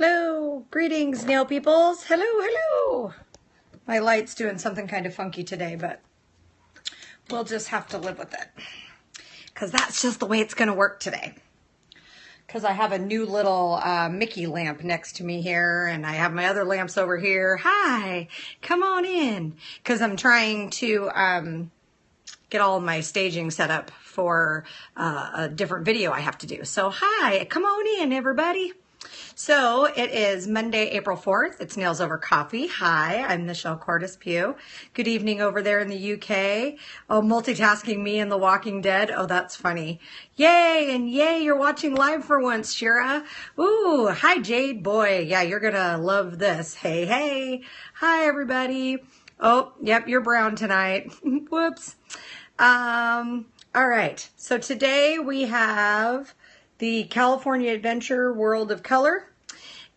Hello, greetings, nail peoples. Hello, hello. My light's doing something kind of funky today, but we'll just have to live with it because that's just the way it's going to work today. Because I have a new little Mickey lamp next to me here, and I have my other lamps over here. Hi, come on in. Because I'm trying to get all of my staging set up for a different video I have to do. So hi, come on in, everybody. So it is Monday, April 4th. It's Nails Over Coffee. Hi, I'm Michelle Cordes-Pugh. Good evening over there in the UK. Oh, multitasking me and The Walking Dead. Oh, that's funny. Yay, and yay, you're watching live for once, Shira. Ooh, hi, Jade. Boy, yeah, you're gonna love this. Hey, hey. Hi, everybody. Oh, yep, you're brown tonight. Whoops. All right, so today we have the California Adventure World of Color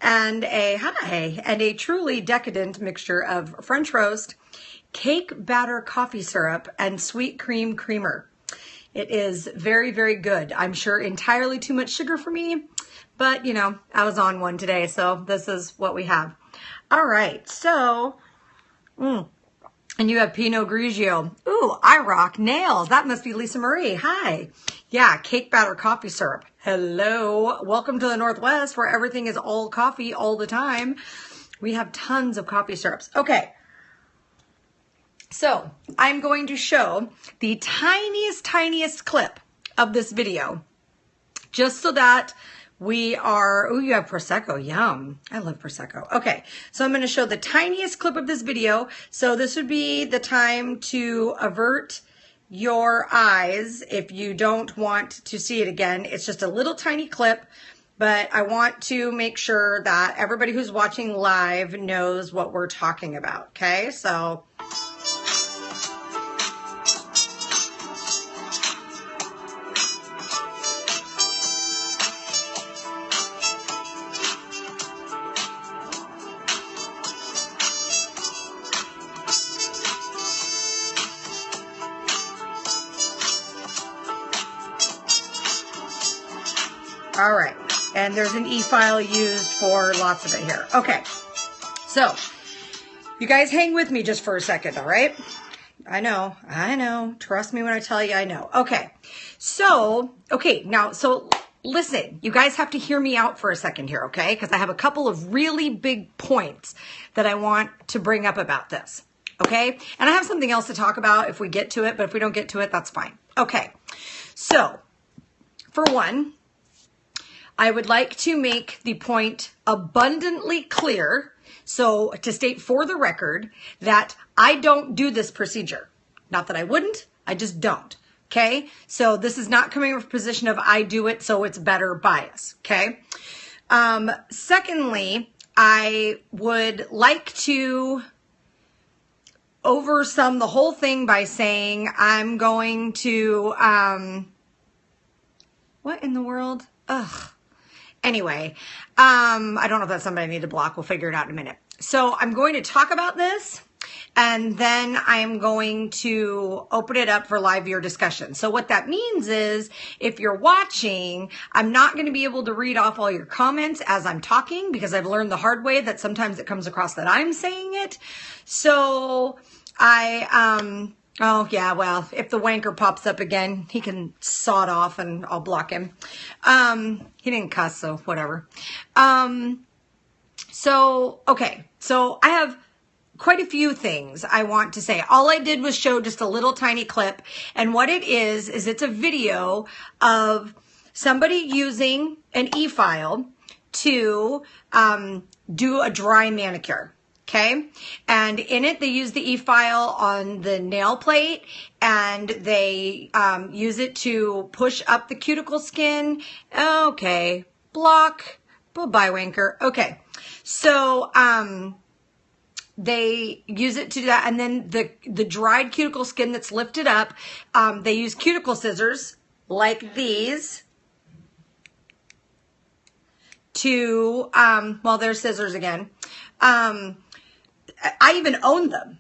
and a truly decadent mixture of French roast, cake batter coffee syrup, and sweet cream creamer. It is very, very good. I'm sure entirely too much sugar for me, but you know, I was on one today, so this is what we have. All right, so, and you have Pinot Grigio. Ooh, I rock nails. That must be Lisa Marie. Hi. Yeah, cake batter coffee syrup. Hello. Welcome to the Northwest where everything is all coffee all the time. We have tons of coffee syrups. Okay. So I'm going to show the tiniest clip of this video just so that we are, oh, you have Prosecco. Yum. I love Prosecco. Okay. So I'm going to show the tiniest clip of this video. So this would be the time to avert your eyes if you don't want to see it again. It's just a little tiny clip, but I want to make sure that everybody who's watching live knows what we're talking about. Okay. So all right, and there's an eFile used for lots of it here. Okay, so you guys hang with me just for a second, all right? I know. Trust me when I tell you I know. Okay, so, so listen, you guys have to hear me out for a second here, okay? Because I have a couple of really big points that I want to bring up about this, okay? And I have something else to talk about if we get to it, but if we don't get to it, that's fine. Okay, so for one, I would like to make the point abundantly clear, so to state for the record that I don't do this procedure. Not that I wouldn't, I just don't, okay? So this is not coming from a position of I do it, so it's better bias, okay? Secondly, I would like to oversum the whole thing by saying I'm going to, what in the world? Ugh. Anyway, I don't know if that's somebody I need to block. We'll figure it out in a minute. So I'm going to talk about this, and then I'm going to open it up for live viewer discussion. So what that means is if you're watching, I'm not going to be able to read off all your comments as I'm talking because I've learned the hard way that sometimes it comes across that I'm saying it. So oh, yeah, well, if the wanker pops up again, he can saw it off and I'll block him. He didn't cuss, so whatever. Okay, so I have quite a few things I want to say. All I did was show just a little tiny clip, and what it is it's a video of somebody using an eFile to do a dry manicure. Okay, and in it, they use the eFile on the nail plate, and they use it to push up the cuticle skin. Okay, block, bye-bye, wanker. Okay, so they use it to do that, and then the dried cuticle skin that's lifted up, they use cuticle scissors like these to, well, there's scissors again. I even own them.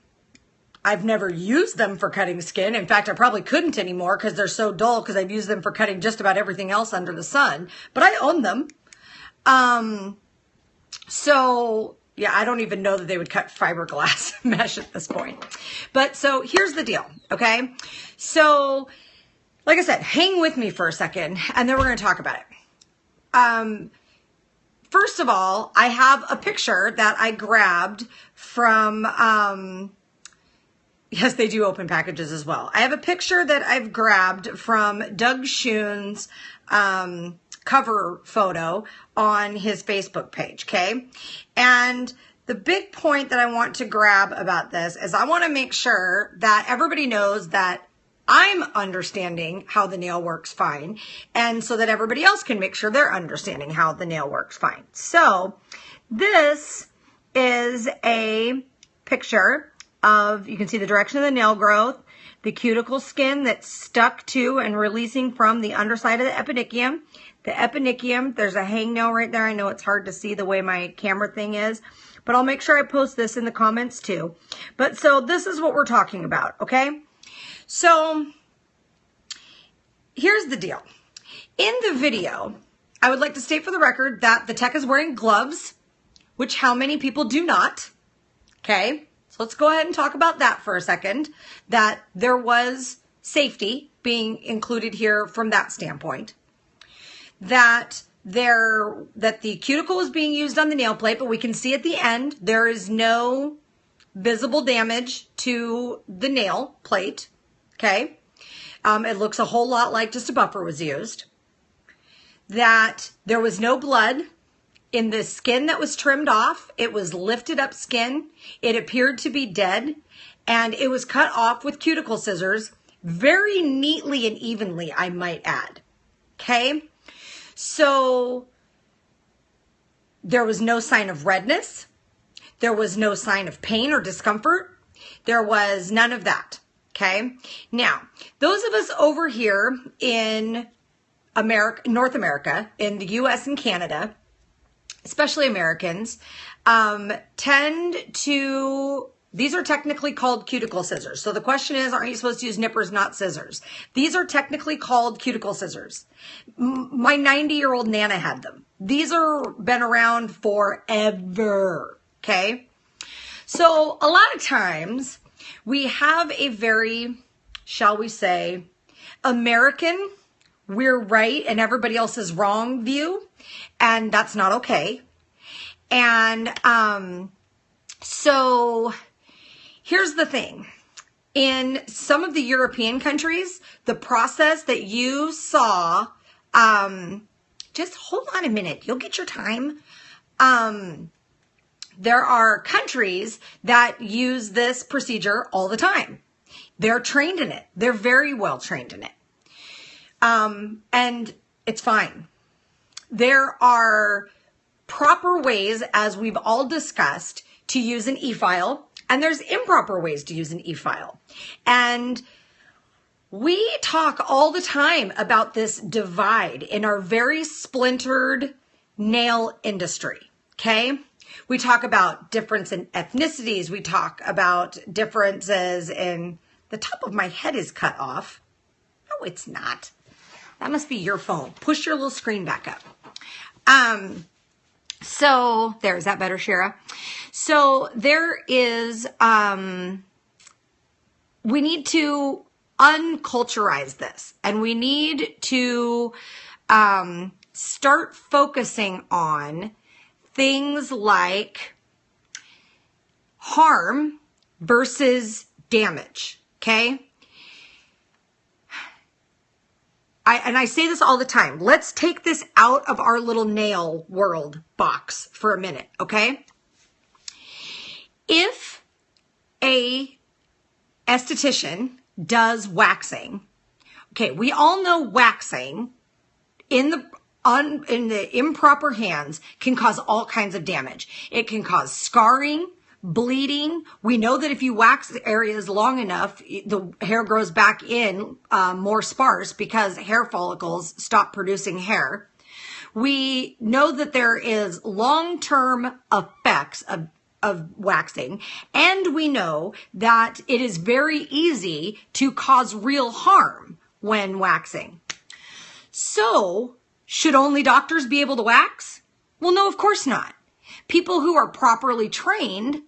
I've never used them for cutting skin. In fact, I probably couldn't anymore because they're so dull because I've used them for cutting just about everything else under the sun. But I own them. So yeah, I don't even know that they would cut fiberglass mesh at this point. But so here's the deal, okay? So like I said, hang with me for a second and then we're going to talk about it. First of all, I have a picture that I grabbed from, yes, they do open packages as well. I have a picture that I've grabbed from Doug Schoon's cover photo on his Facebook page, okay? And the big point that I want to grab about this is I want to make sure that everybody knows that I'm understanding how the nail works fine, and so that everybody else can make sure they're understanding how the nail works fine. So this is a picture of, you can see the direction of the nail growth, the cuticle skin that's stuck to and releasing from the underside of the eponychium. The eponychium, there's a hangnail right there. I know it's hard to see the way my camera thing is, but I'll make sure I post this in the comments too. But so this is what we're talking about, okay? So here's the deal. In the video, I would like to state for the record that the tech is wearing gloves, which how many people do not, okay? So let's go ahead and talk about that for a second, that there was safety being included here from that standpoint. That the cuticle is being used on the nail plate, but we can see at the end, there is no visible damage to the nail plate, okay? It looks a whole lot like just a buffer was used. That there was no blood in the skin that was trimmed off. It was lifted up skin. It appeared to be dead, and it was cut off with cuticle scissors very neatly and evenly, I might add, okay? So there was no sign of redness. There was no sign of pain or discomfort. There was none of that, okay? Now, those of us over here in America, North America, in the US and Canada, especially Americans, tend to, these are technically called cuticle scissors. So the question is, aren't you supposed to use nippers, not scissors? These are technically called cuticle scissors. My 90-year-old Nana had them. These are been around forever, okay? So a lot of times we have a very, shall we say, American, we're right and everybody else is wrong view, and that's not okay. And so here's the thing. In some of the European countries, the process that you saw, just hold on a minute, you'll get your time. There are countries that use this procedure all the time. They're trained in it. They're very well trained in it. And it's fine. There are proper ways, as we've all discussed, to use an eFile, and there's improper ways to use an eFile. And we talk all the time about this divide in our very splintered nail industry, okay? We talk about difference in ethnicities. We talk about differences in, the top of my head is cut off. No, it's not. That must be your phone. Push your little screen back up. So there, is that better, Shara? So there is, we need to unculturize this, and we need to start focusing on things like harm versus damage, okay? And I say this all the time. Let's take this out of our little nail world box for a minute, okay? If a esthetician does waxing, okay, we all know waxing in the improper hands can cause all kinds of damage. It can cause scarring, bleeding. We know that if you wax areas long enough, the hair grows back in more sparse because hair follicles stop producing hair. We know that there is long-term effects of waxing, and we know that it is very easy to cause real harm when waxing. So, should only doctors be able to wax? Well, no, of course not. People who are properly trained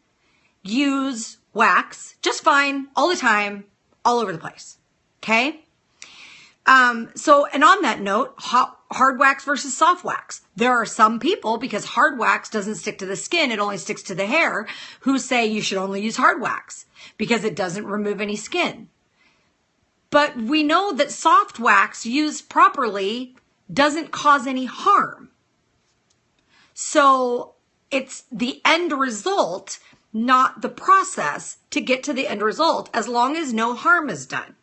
use wax just fine all the time, all over the place. Okay. And on that note, hard wax versus soft wax. There are some people, because hard wax doesn't stick to the skin, it only sticks to the hair, who say you should only use hard wax because it doesn't remove any skin. But we know that soft wax used properly doesn't cause any harm. So it's the end result, not the process to get to the end result, as long as no harm is done.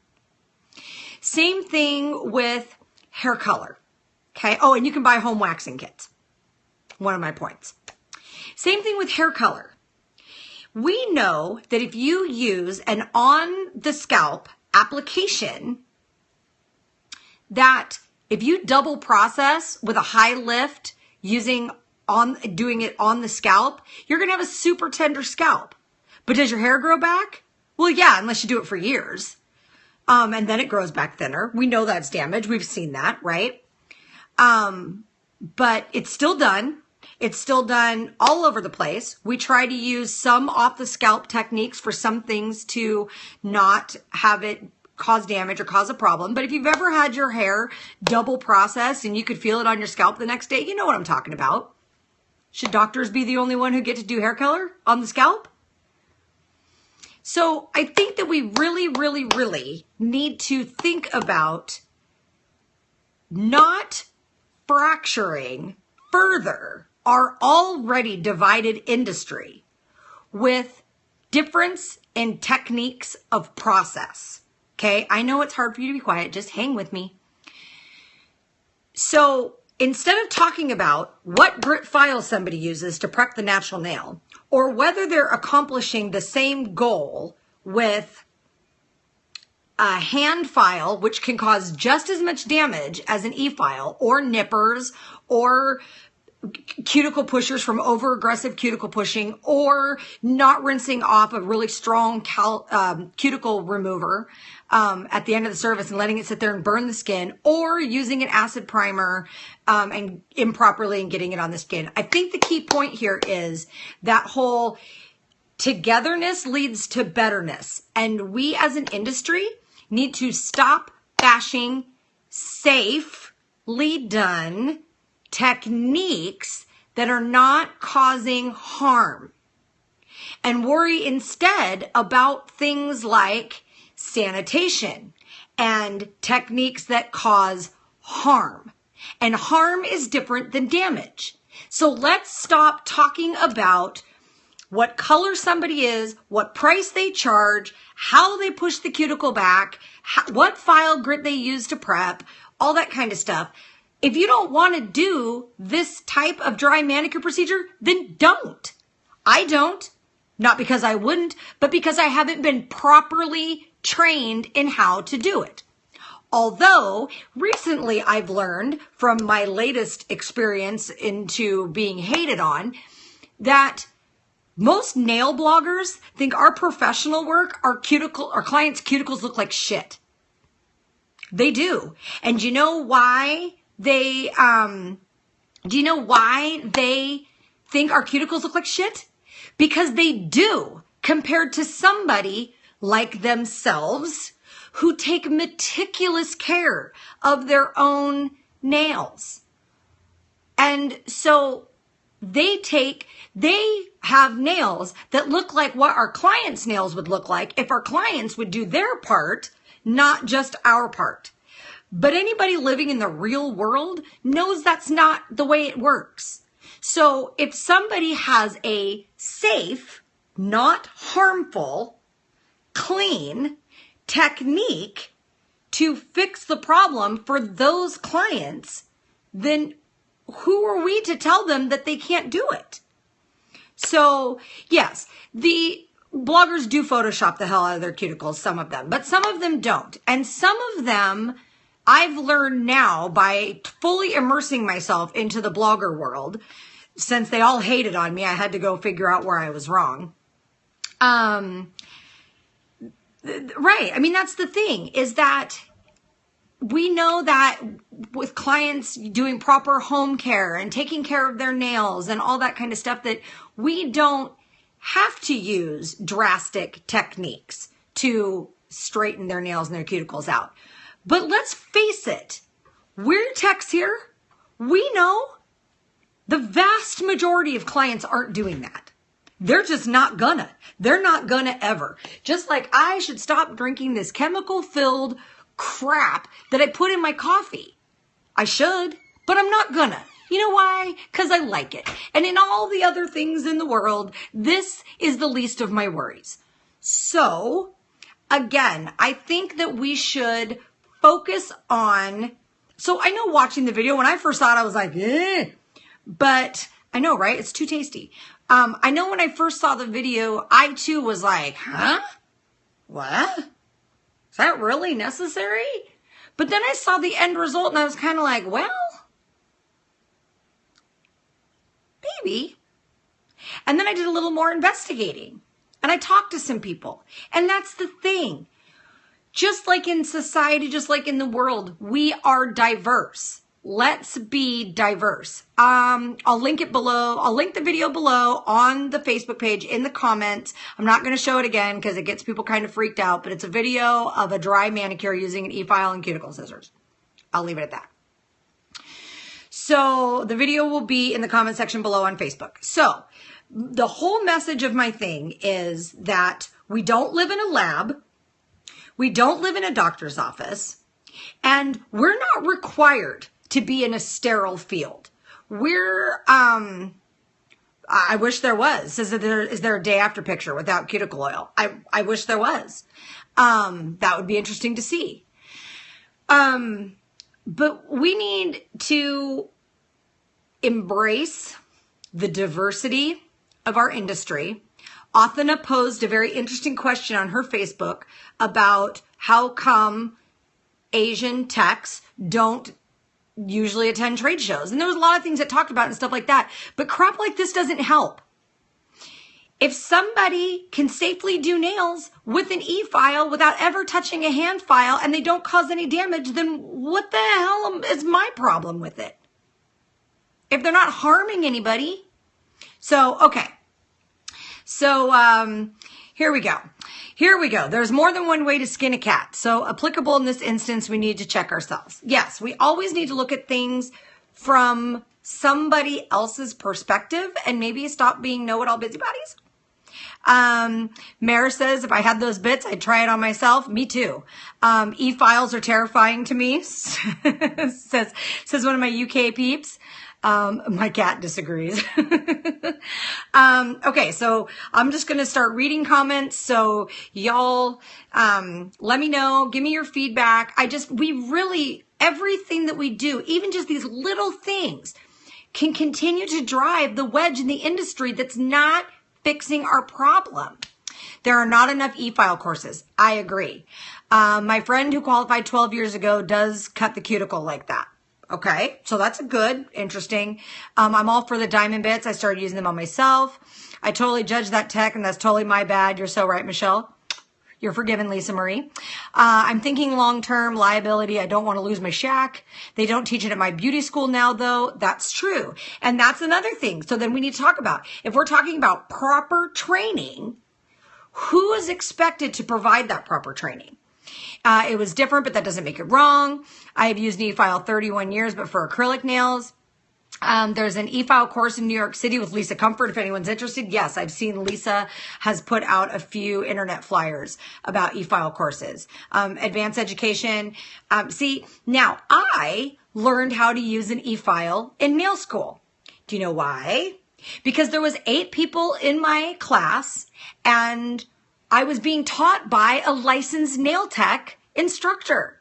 Same thing with hair color. Okay. Oh, and you can buy home waxing kits. One of my points. Same thing with hair color. We know that if you use an on the scalp application, that if you double process with a high lift doing it on the scalp, you're going to have a super tender scalp. But does your hair grow back? Well, yeah, unless you do it for years. And then it grows back thinner. We know that's damage. We've seen that, right? But it's still done. It's still done all over the place. We try to use some off the scalp techniques for some things to not have it cause damage or cause a problem. But if you've ever had your hair double processed and you could feel it on your scalp the next day, you know what I'm talking about. Should doctors be the only one who get to do hair color on the scalp? So I think that we really, really, really need to think about not fracturing further our already divided industry with difference in techniques of process. Okay, I know it's hard for you to be quiet. Just hang with me. So instead of talking about what grit file somebody uses to prep the natural nail, or whether they're accomplishing the same goal with a hand file, which can cause just as much damage as an eFile, or nippers, or cuticle pushers from over aggressive cuticle pushing, or not rinsing off a really strong cuticle remover at the end of the service and letting it sit there and burn the skin, or using an acid primer and improperly and getting it on the skin. I think the key point here is that whole togetherness leads to betterness. And we as an industry need to stop bashing safely done techniques that are not causing harm, and worry instead about things like sanitation and techniques that cause harm. And harm is different than damage. So let's stop talking about what color somebody is, what price they charge, how they push the cuticle back, what file grit they use to prep, all that kind of stuff. If you don't want to do this type of dry manicure procedure, then don't. I don't. Not because I wouldn't, but because I haven't been properly trained in how to do it. Although recently I've learned from my latest experience into being hated on that most nail bloggers think our professional work, our clients' cuticles look like shit. They do. And you know why they think our cuticles look like shit? Because they do, compared to somebody like themselves who take meticulous care of their own nails. And so they have nails that look like what our clients' nails would look like if our clients would do their part, not just our part. But anybody living in the real world knows that's not the way it works. So if somebody has a safe, not harmful, clean technique to fix the problem for those clients, then who are we to tell them that they can't do it? So yes, the bloggers do Photoshop the hell out of their cuticles, some of them, but some of them don't. And some of them I've learned now by fully immersing myself into the blogger world. Since they all hated on me, I had to go figure out where I was wrong. Right. I mean, that's the thing, is that we know that with clients doing proper home care and taking care of their nails and all that kind of stuff, that we don't have to use drastic techniques to straighten their nails and their cuticles out. But let's face it, we're techs here. We know the vast majority of clients aren't doing that. They're just not gonna. They're not gonna ever. Just like I should stop drinking this chemical-filled crap that I put in my coffee. I should, but I'm not gonna. You know why? Because I like it. And in all the other things in the world, this is the least of my worries. So, again, I think that we should focus on, so I know watching the video, when I first saw it, I was like, eh. But I know, right? It's too tasty. I know when I first saw the video, I too was like, huh? What? Is that really necessary? But then I saw the end result and I was kind of like, well, maybe. And then I did a little more investigating and I talked to some people. And that's the thing. Just like in society, just like in the world, we are diverse. Let's be diverse. I'll link it below. I'll link the video below on the Facebook page in the comments. I'm not going to show it again because it gets people kind of freaked out, but it's a video of a dry manicure using an eFile and cuticle scissors. I'll leave it at that. So the video will be in the comment section below on Facebook. So the whole message of my thing is that we don't live in a lab. We don't live in a doctor's office, and we're not required to be in a sterile field. We're, I wish there was. Is there a day after picture without cuticle oil? I wish there was. That would be interesting to see. But we need to embrace the diversity of our industry. Athena posed a very interesting question on her Facebook about how come Asian techs don't usually attend trade shows. And there was a lot of things that talked about and stuff like that. But crap like this doesn't help. If somebody can safely do nails with an eFile without ever touching a hand file and they don't cause any damage, then what the hell is my problem with it? If they're not harming anybody. So, okay. So, here we go. Here we go. There's more than one way to skin a cat. So applicable in this instance, we need to check ourselves. Yes, we always need to look at things from somebody else's perspective and maybe stop being know-it-all busybodies. Mara says, if I had those bits, I'd try it on myself. Me too. E-files are terrifying to me, says one of my UK peeps. My cat disagrees. Okay, so I'm just going to start reading comments. So y'all, let me know, give me your feedback. Everything that we do, even just these little things, can continue to drive the wedge in the industry that's not fixing our problem. There are not enough eFile courses. I agree. My friend who qualified 12 years ago does cut the cuticle like that. Okay, so that's a good, interesting. I'm all for the diamond bits. I started using them on myself. I totally judged that tech, and that's totally my bad. You're so right, Michelle. You're forgiven, Lisa Marie. I'm thinking long-term liability. I don't want to lose my shack. They don't teach it at my beauty school now, though. That's true. And that's another thing. So then we need to talk about, if we're talking about proper training, who is expected to provide that proper training? It was different, but that doesn't make it wrong. I have used an eFile 31 years, but for acrylic nails. There's an eFile course in New York City with Lisa Comfort, if anyone's interested. Yes, I've seen Lisa has put out a few internet flyers about eFile courses. Advanced education. See, now I learned how to use an eFile in nail school. Do you know why? Because there was 8 people in my class, and I was being taught by a licensed nail tech instructor.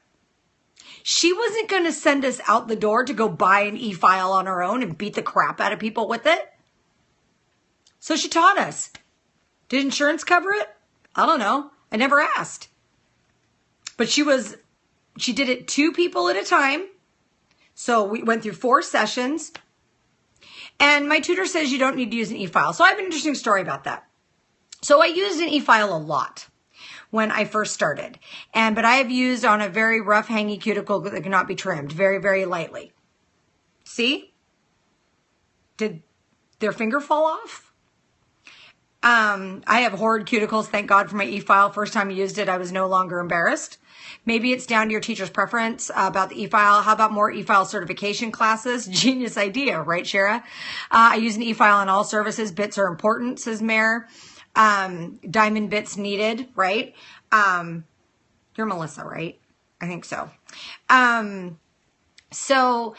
She wasn't going to send us out the door to go buy an eFile on our own and beat the crap out of people with it. So she taught us. Did insurance cover it? I don't know. I never asked. But she did it 2 people at a time. So we went through 4 sessions. And my tutor says you don't need to use an eFile. So I have an interesting story about that. So I used an eFile a lot. when I first started. But I have used on a very rough, hangy cuticle that cannot be trimmed very, very lightly. See? Did their finger fall off? I have horrid cuticles. Thank God for my eFile. First time I used it, I was no longer embarrassed. Maybe it's down to your teacher's preference about the eFile. How about more eFile certification classes? Genius idea, right, Shara? I use an eFile on all services. Bits are important, says Mare. Diamond bits needed, right? You're Melissa, right? I think so. So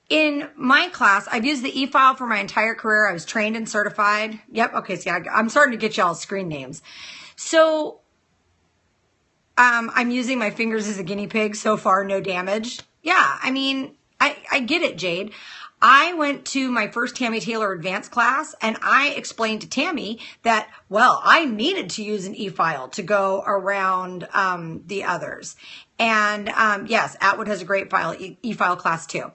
in my class, I've used the eFile for my entire career. I was trained and certified. Yep. Okay. See, I'm starting to get y'all screen names. So I'm using my fingers as a guinea pig. So far, no damage. Yeah. I mean, I get it, Jade. I went to my first Tammy Taylor advanced class and I explained to Tammy that, well, I needed to use an eFile to go around the others. And yes, Atwood has a great eFile class too.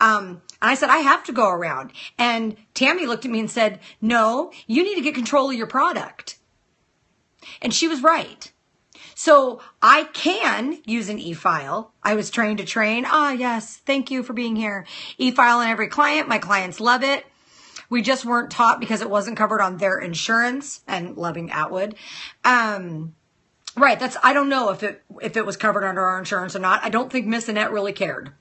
And I said, I have to go around. And Tammy looked at me and said, no, you need to get control of your product. And she was right. So I can use an eFile. I was trained to train. Ah, yes. Thank you for being here. eFile on every client. My clients love it. We just weren't taught because it wasn't covered on their insurance, and loving Atwood. Right. I don't know if it was covered under our insurance or not. I don't think Miss Annette really cared.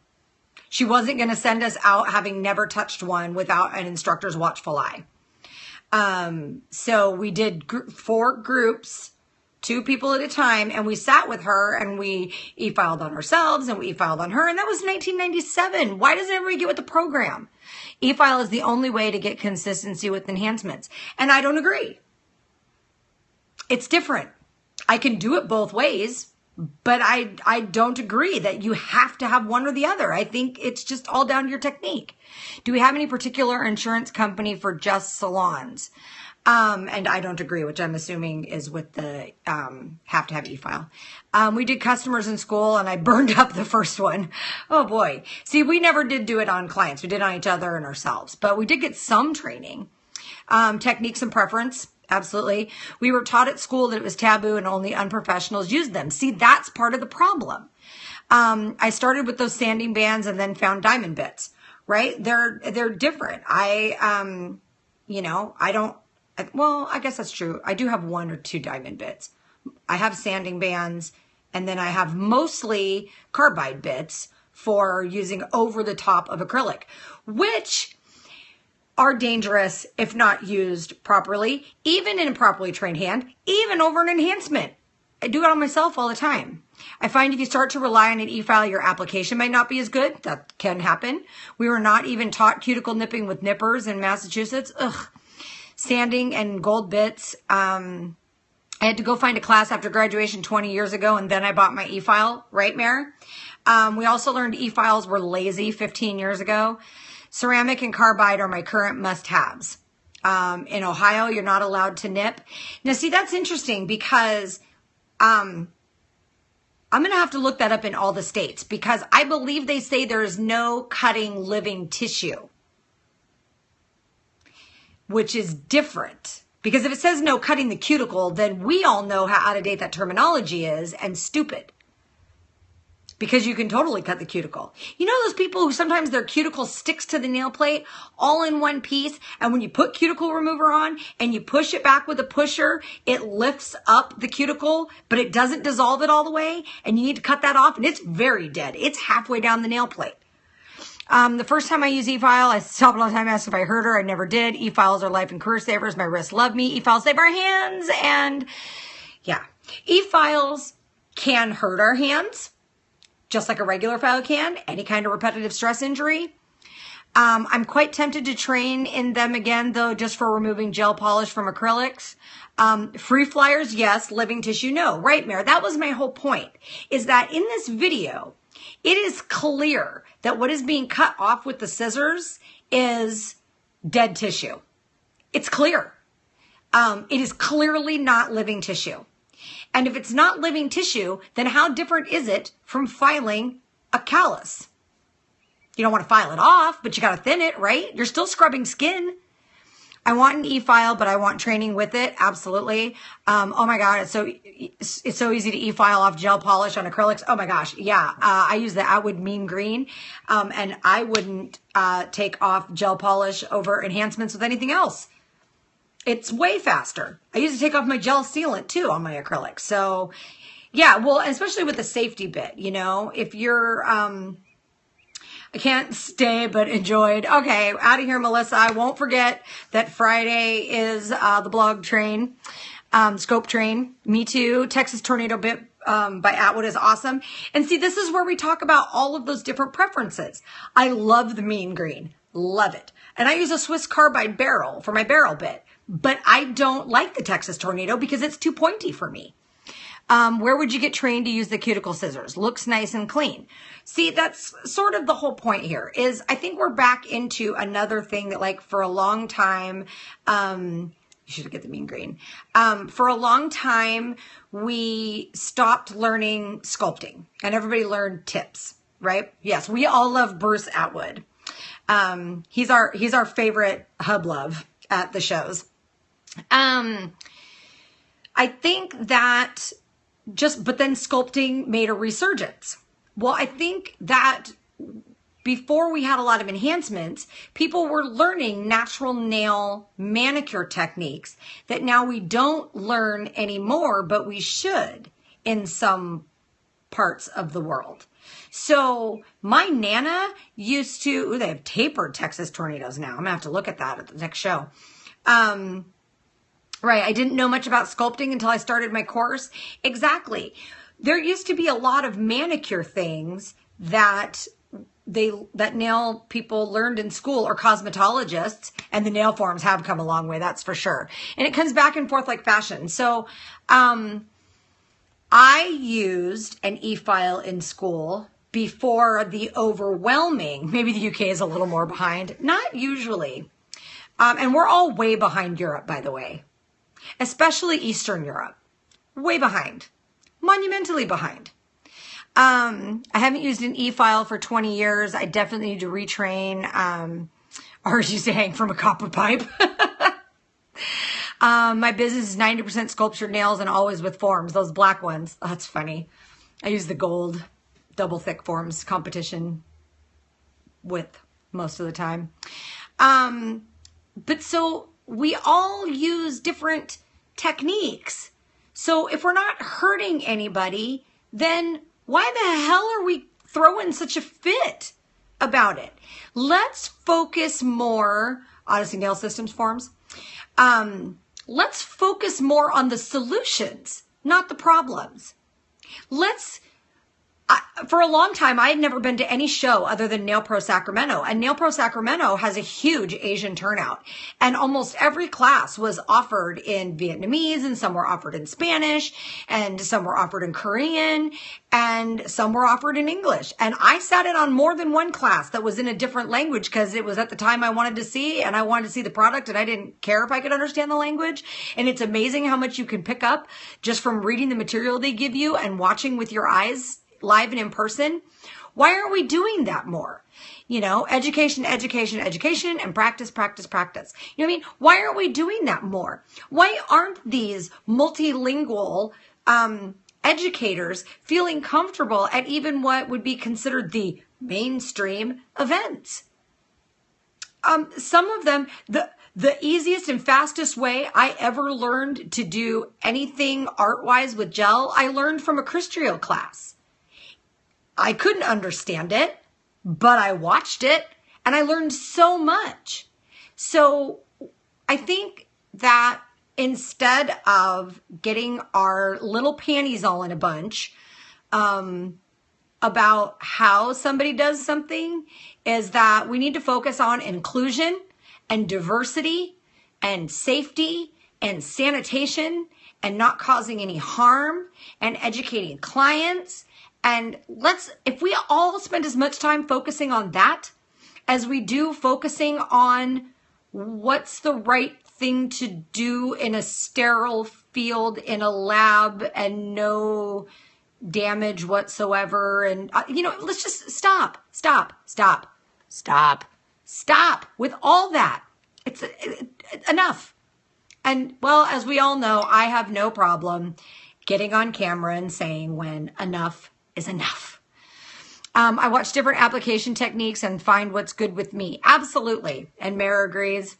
She wasn't going to send us out having never touched one without an instructor's watchful eye. So we did 4 groups, 2 people at a time, and we sat with her and we e-filed on ourselves and we e-filed on her. And that was 1997. Why doesn't everybody get with the program? E-file is the only way to get consistency with enhancements. And I don't agree. It's different. I can do it both ways, but I don't agree that you have to have one or the other. I think it's just all down to your technique. Do we have any particular insurance company for just salons? And I don't agree, which I'm assuming is with the have to have e-file. We did customers in school and I burned up the first one. Oh boy. See, we never did do it on clients. We did it on each other and ourselves, but we did get some training. Techniques and preference. Absolutely. We were taught at school that it was taboo and only unprofessionals used them. See, that's part of the problem. I started with those sanding bands and then found diamond bits, right? They're different. I guess that's true. I do have 1 or 2 diamond bits. I have sanding bands and then I have mostly carbide bits for using over the top of acrylic, which are dangerous if not used properly, even in a properly trained hand, even over an enhancement. I do it on myself all the time. I find if you start to rely on an e-file, your application might not be as good. That can happen. We were not even taught cuticle nipping with nippers in Massachusetts. Ugh. Sanding and gold bits. I had to go find a class after graduation 20 years ago, and then I bought my e-file, right, Mare? We also learned e-files were lazy 15 years ago. Ceramic and carbide are my current must-haves. In Ohio, you're not allowed to nip. Now, see, that's interesting because I'm going to have to look that up in all the states because I believe they say there is no cutting living tissue, which is different. Because if it says no cutting the cuticle, then we all know how out of date that terminology is and stupid. Because you can totally cut the cuticle. You know those people who sometimes their cuticle sticks to the nail plate all in one piece, and when you put cuticle remover on and you push it back with a pusher, it lifts up the cuticle, but it doesn't dissolve it all the way, and you need to cut that off, and it's very dead. It's halfway down the nail plate. The first time I used eFile, I stopped all the time, asked if I hurt her. I never did. eFiles are life and career savers. My wrists love me. eFiles save our hands, and yeah. eFiles can hurt our hands, just like a regular file can, any kind of repetitive stress injury. I'm quite tempted to train in them again, though, just for removing gel polish from acrylics. Free flyers, yes. Living tissue, no. Right, Mare? That was my whole point, is that in this video, it is clear that what is being cut off with the scissors is dead tissue. It's clear. It is clearly not living tissue. And if it's not living tissue, then how different is it from filing a callus? You don't want to file it off, but you got to thin it, right? You're still scrubbing skin. I want an eFile, but I want training with it. Absolutely. Oh my God. It's so easy to eFile off gel polish on acrylics. Oh my gosh. Yeah. I use the Atwood Mean Green. And I wouldn't, take off gel polish over enhancements with anything else. It's way faster. I used to take off my gel sealant too on my acrylics. So yeah, well, especially with the safety bit, you know, if you're, I can't stay but enjoyed. Okay, out of here, Melissa. I won't forget that Friday is the blog train, scope train. Me too. Texas Tornado Bit by Atwood is awesome. And see, this is where we talk about all of those different preferences. I love the Mean Green. Love it. And I use a Swiss Carbide barrel for my barrel bit. But I don't like the Texas Tornado because it's too pointy for me. Where would you get trained to use the cuticle scissors? Looks nice and clean. See, that's sort of the whole point here is I think we're back into another thing that like for a long time, you should get the Mean Green. For a long time, we stopped learning sculpting and everybody learned tips, right? Yes, we all love Bruce Atwood. He's our favorite hub love at the shows. I think that but then sculpting made a resurgence. Well, I think that before we had a lot of enhancements, people were learning natural nail manicure techniques that now we don't learn anymore, but we should in some parts of the world. So my Nana used to, they have tapered Texas Tornadoes now. I'm gonna have to look at that at the next show. Right. I didn't know much about sculpting until I started my course. Exactly. There used to be a lot of manicure things that nail people learned in school or cosmetologists, and the nail forms have come a long way. That's for sure. And it comes back and forth like fashion. So, I used an eFile in school before the overwhelming, maybe the UK is a little more behind, not usually. And we're all way behind Europe, by the way. Especially Eastern Europe, way behind, monumentally behind. I haven't used an eFile for 20 years. I definitely need to retrain. Or used to hang from a copper pipe. My business is 90% sculptured nails and always with forms, those black ones. Oh, that's funny. I use the gold double thick forms competition width most of the time. But so we all use different techniques. So if we're not hurting anybody, then why the hell are we throwing such a fit about it? Let's focus more, Odyssey Nail Systems forms. Let's focus more on the solutions, not the problems. For a long time, I had never been to any show other than Nail Pro Sacramento. And Nail Pro Sacramento has a huge Asian turnout. And almost every class was offered in Vietnamese, and some were offered in Spanish, and some were offered in Korean, and some were offered in English. And I sat in on more than one class that was in a different language because it was at the time I wanted to see, and I wanted to see the product, and I didn't care if I could understand the language. And it's amazing how much you can pick up just from reading the material they give you and watching with your eyes live and in person. Why aren't we doing that more? You know, education, education, education, and practice, practice, practice. You know what I mean? Why aren't we doing that more? Why aren't these multilingual educators feeling comfortable at even what would be considered the mainstream events? Some of them, the easiest and fastest way I ever learned to do anything art-wise with gel, I learned from a Cristrio class. I couldn't understand it, but I watched it and I learned so much. So I think that instead of getting our little panties all in a bunch about how somebody does something, is that we need to focus on inclusion and diversity and safety and sanitation and not causing any harm and educating clients. And if we all spend as much time focusing on that as we do focusing on what's the right thing to do in a sterile field in a lab and no damage whatsoever. And, let's just stop with all that. enough. And well, as we all know, I have no problem getting on camera and saying when enough is enough. I watch different application techniques and find what's good with me. Absolutely. And Mara agrees.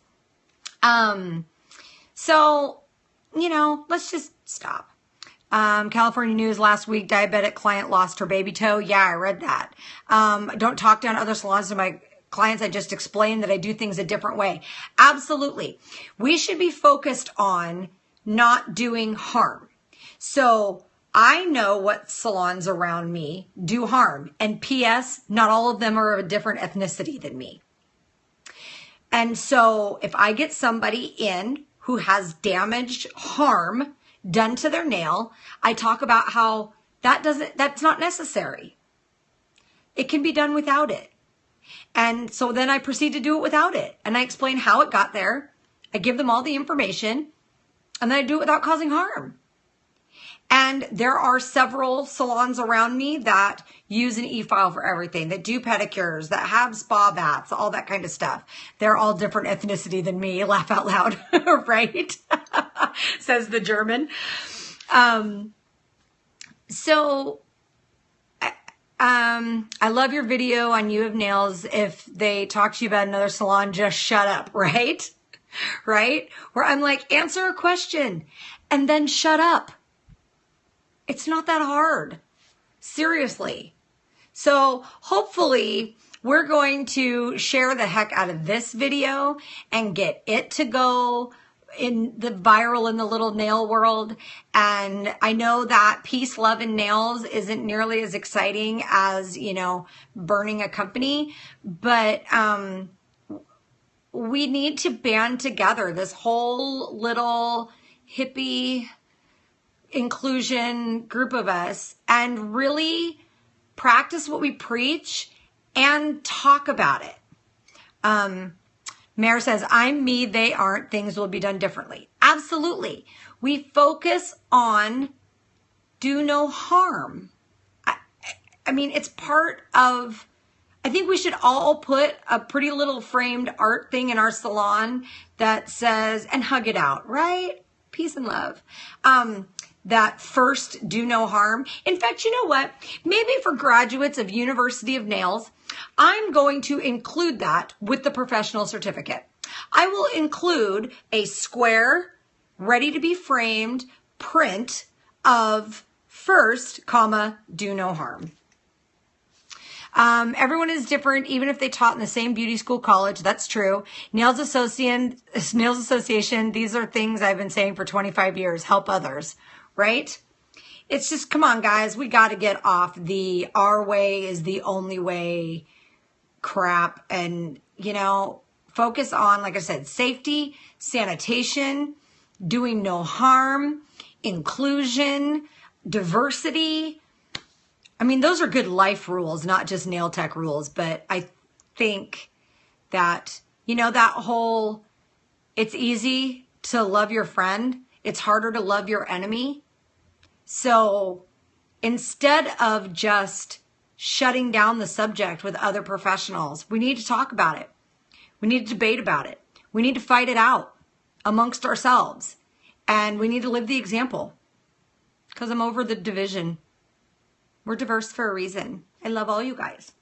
So, you know, let's just stop. California news last week, diabetic client lost her baby toe. Yeah, I read that. Don't talk down other salons to my clients. I just explain that I do things a different way. Absolutely. We should be focused on not doing harm. So I know what salons around me do harm. And P.S., not all of them are of a different ethnicity than me. And so if I get somebody in who has damaged harm done to their nail, I talk about how that's not necessary. It can be done without it. And so then I proceed to do it without it. And I explain how it got there. I give them all the information, and then I do it without causing harm. And there are several salons around me that use an eFile for everything, that do pedicures, that have spa baths, all that kind of stuff. They're all different ethnicity than me. Laugh out loud, right? Says the German. I love your video on You Have Nails. If they talk to you about another salon, just shut up, right? Right? Where I'm like, answer a question and then shut up. It's not that hard. Seriously. So hopefully we're going to share the heck out of this video and get it to go in the viral in the little nail world. And I know that peace, love, and nails isn't nearly as exciting as, you know, burning a company, but we need to band together, this whole little hippie inclusion group of us, and really practice what we preach and talk about it. Mayor says, I'm me, they aren't, things will be done differently. Absolutely. We focus on do no harm. I mean, it's part of, I think we should all put a pretty little framed art thing in our salon that says, and hug it out, right? Peace and love. That first, do no harm. In fact, you know what? Maybe for graduates of University of Nails, I'm going to include that with the professional certificate. I will include a square, ready to be framed print of first, comma, do no harm. Everyone is different, even if they taught in the same beauty school college. That's true. Nails Association, these are things I've been saying for 25 years. Help others. Right? It's just, come on, guys. We got to get off the our way is the only way crap. And, you know, focus on, like I said, safety, sanitation, doing no harm, inclusion, diversity. I mean, those are good life rules, not just nail tech rules. But I think that, you know, that whole, it's easy to love your friend. It's harder to love your enemy. So instead of just shutting down the subject with other professionals, we need to talk about it. We need to debate about it. We need to fight it out amongst ourselves. And we need to live the example. Because I'm over the division. We're diverse for a reason. I love all you guys.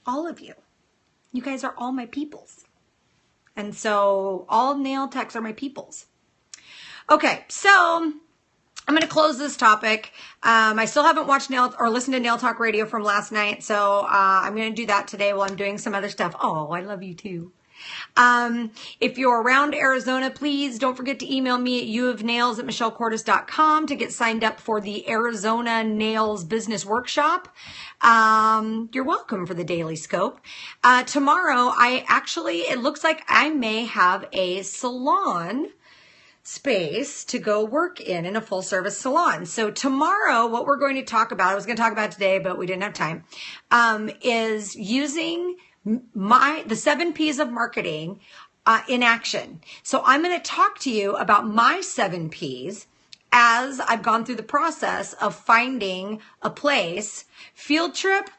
All of you. You guys are all my peoples. And so all nail techs are my peoples. Okay, so I'm going to close this topic. I still haven't watched Nail or listened to Nail Talk Radio from last night, so I'm going to do that today while I'm doing some other stuff. Oh, I love you too. If you're around Arizona, please don't forget to email me at youofnails@michellecordes.com to get signed up for the Arizona Nails Business Workshop. You're welcome for the Daily Scope. Tomorrow, it looks like I may have a salon space to go work in a full service salon. So tomorrow, what we're going to talk about, I was going to talk about today, but we didn't have time, is using the 7 P's of marketing in action. So I'm going to talk to you about my 7 P's as I've gone through the process of finding a place. Field trip,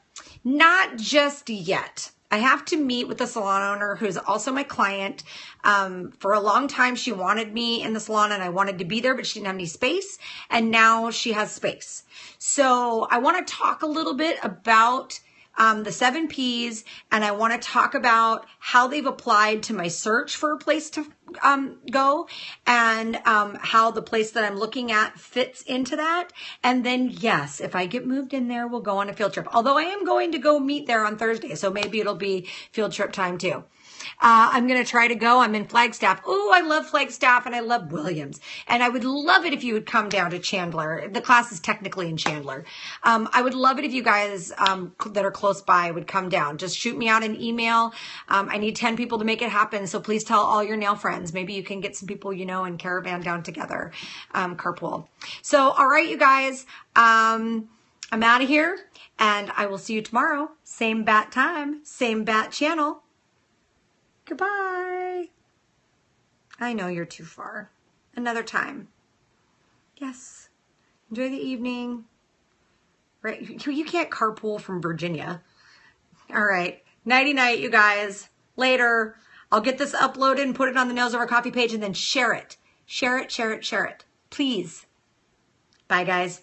not just yet. I have to meet with the salon owner who's also my client. For a long time, she wanted me in the salon and I wanted to be there, but she didn't have any space. And now she has space. So I want to talk a little bit about the 7 Ps, and I want to talk about how they've applied to my search for a place to go, and how the place that I'm looking at fits into that. And then, yes, if I get moved in there, we'll go on a field trip. Although I am going to go meet there on Thursday, so maybe it'll be field trip time too. I'm going to try to go. I'm in Flagstaff. Oh, I love Flagstaff and I love Williams. And I would love it if you would come down to Chandler. The class is technically in Chandler. I would love it if you guys that are close by would come down. Just shoot me out an email. I need 10 people to make it happen. So please tell all your nail friends. Maybe you can get some people you know and caravan down together. Carpool. So, all right, you guys. I'm out of here and I will see you tomorrow. Same bat time, same bat channel. Goodbye. I know you're too far. Another time. Yes. Enjoy the evening. Right. You can't carpool from Virginia. All right. Nighty night, you guys. Later. I'll get this uploaded and put it on the Nails Over Coffee page and then share it. Share it, share it, share it. Please. Bye, guys.